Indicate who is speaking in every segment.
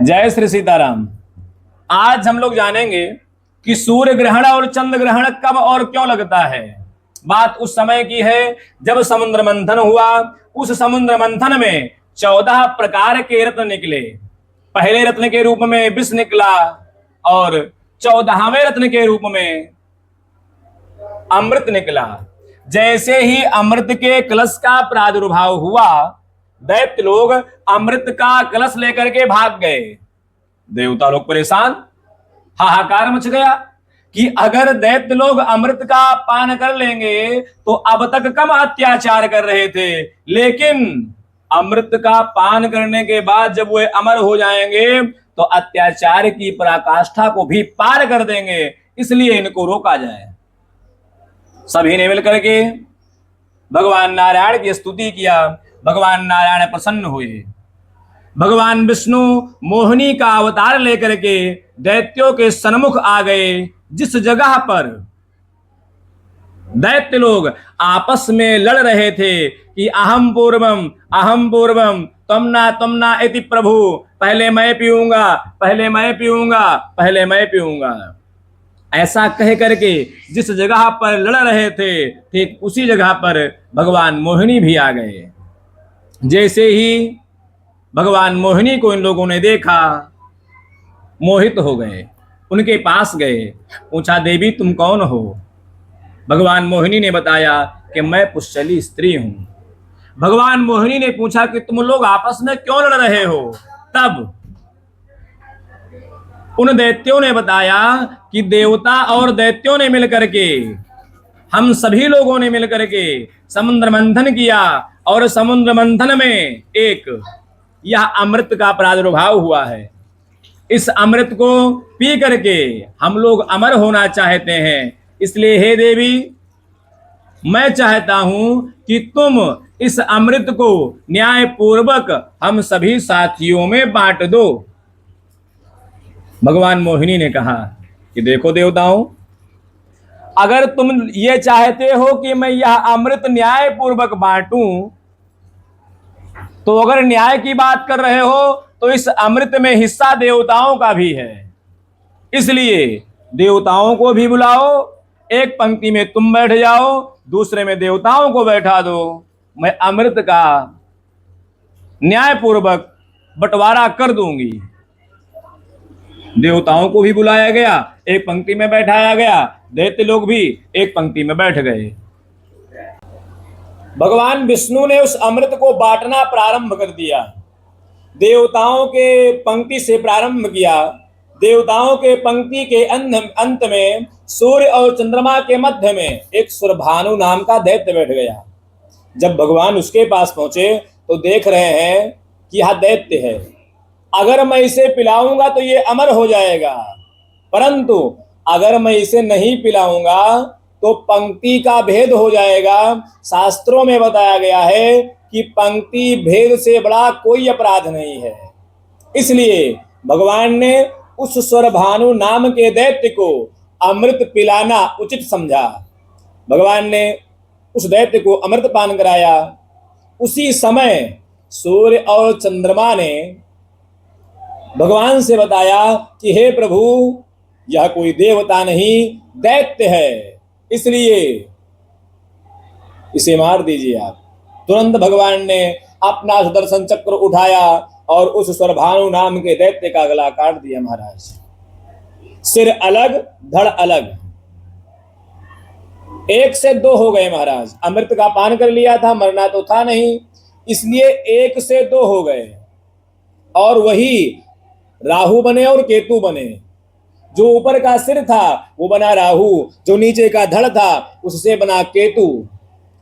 Speaker 1: जय श्री सीताराम। आज हम लोग जानेंगे कि सूर्य ग्रहण और चंद्र ग्रहण कब और क्यों लगता है। बात उस समय की है जब समुद्र मंथन हुआ। उस समुद्र मंथन में 14 प्रकार के रत्न निकले। पहले रत्न के रूप में विष निकला और 14वें रत्न के रूप में अमृत निकला। जैसे ही अमृत के कलश का प्रादुर्भाव हुआ, दैत्य लोग अमृत का कलश लेकर के भाग गए। देवता लोग परेशान, हाहाकार मच गया कि अगर दैत्य लोग अमृत का पान कर लेंगे तो अब तक कम अत्याचार कर रहे थे, लेकिन अमृत का पान करने के बाद जब वे अमर हो जाएंगे तो अत्याचार की पराकाष्ठा को भी पार कर देंगे, इसलिए इनको रोका जाए। सभी ने मिलकर के भगवान नारायण की स्तुति किया। भगवान नारायण प्रसन्न हुए। भगवान विष्णु मोहिनी का अवतार लेकर के दैत्यों के सन्मुख आ गए। जिस जगह पर दैत्य लोग आपस में लड़ रहे थे कि अहम पूर्वम तम ना इति प्रभु, पहले मैं पीऊंगा, पहले मैं पीऊंगा, पहले मैं पीऊंगा, ऐसा कह करके जिस जगह पर लड़ रहे थे ठीक उसी जगह पर भगवान मोहिनी भी आ गए। जैसे ही भगवान मोहिनी को इन लोगों ने देखा, मोहित हो गए, उनके पास गए, पूछा देवी तुम कौन हो। भगवान मोहिनी ने बताया कि मैं पुष्यली स्त्री हूं। भगवान मोहिनी ने पूछा कि तुम लोग आपस में क्यों लड़ रहे हो। तब उन दैत्यों ने बताया कि देवता और दैत्यों ने मिलकर के, हम सभी लोगों ने मिलकर के समुद्र मंथन किया और समुद्र मंथन में एक यह अमृत का प्रादुर्भाव हुआ है। इस अमृत को पी करके हम लोग अमर होना चाहते हैं, इसलिए हे देवी मैं चाहता हूं कि तुम इस अमृत को न्याय पूर्वक हम सभी साथियों में बांट दो। भगवान मोहिनी ने कहा कि देखो देवताओं, अगर तुम ये चाहते हो कि मैं यह अमृत न्याय पूर्वक बांटूं, तो अगर न्याय की बात कर रहे हो तो इस अमृत में हिस्सा देवताओं का भी है, इसलिए देवताओं को भी बुलाओ। एक पंक्ति में तुम बैठ जाओ, दूसरे में देवताओं को बैठा दो। मैं अमृत का न्याय पूर्वक बंटवारा कर दूंगी। देवताओं को भी बुलाया गया, एक पंक्ति में बैठाया गया, दैत्य लोग भी एक पंक्ति में बैठ गए। भगवान विष्णु ने उस अमृत को बांटना प्रारंभ कर दिया। देवताओं के पंक्ति से प्रारंभ किया। देवताओं के पंक्ति के अंत में सूर्य और चंद्रमा के मध्य में एक सुरभानु नाम का दैत्य बैठ गया। जब भगवान उसके पास पहुंचे तो देख रहे हैं कि यह दैत्य है। अगर मैं इसे पिलाऊंगा तो ये अमर हो जाएगा, परंतु अगर मैं इसे नहीं पिलाऊंगा तो पंक्ति का भेद हो जाएगा। शास्त्रों में बताया गया है कि पंक्ति भेद से बड़ा कोई अपराध नहीं है। इसलिए भगवान ने उस स्वरभानु नाम के दैत्य को अमृत पिलाना उचित समझा। भगवान ने उस दैत्य को अमृत पान कराया। उसी समय सूर्य और चंद्रमा ने भगवान से बताया कि हे प्रभु, यह कोई देवता नहीं दैत्य है, इसलिए इसे मार दीजिए आप। तुरंत भगवान ने अपना सुदर्शन चक्र उठाया और उस स्वरभानु नाम के दैत्य का गला काट दिया। महाराज, सिर अलग धड़ अलग, 1 से 2 हो गए। महाराज, अमृत का पान कर लिया था, मरना तो था नहीं, इसलिए 1 से 2 हो गए। और वही राहु बने और केतु बने। जो ऊपर का सिर था वो बना राहु, जो नीचे का धड़ था उससे बना केतु।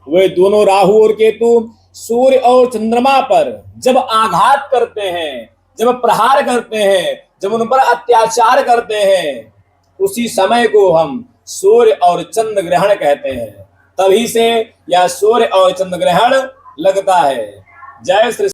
Speaker 1: वे दोनों राहु और केतु सूर्य और चंद्रमा पर जब आघात करते हैं, जब प्रहार करते हैं, जब उन पर अत्याचार करते हैं, उसी समय को हम सूर्य और चंद्र ग्रहण कहते हैं। तभी से यह सूर्य और चंद्र ग्रहण लगता है। जय श्री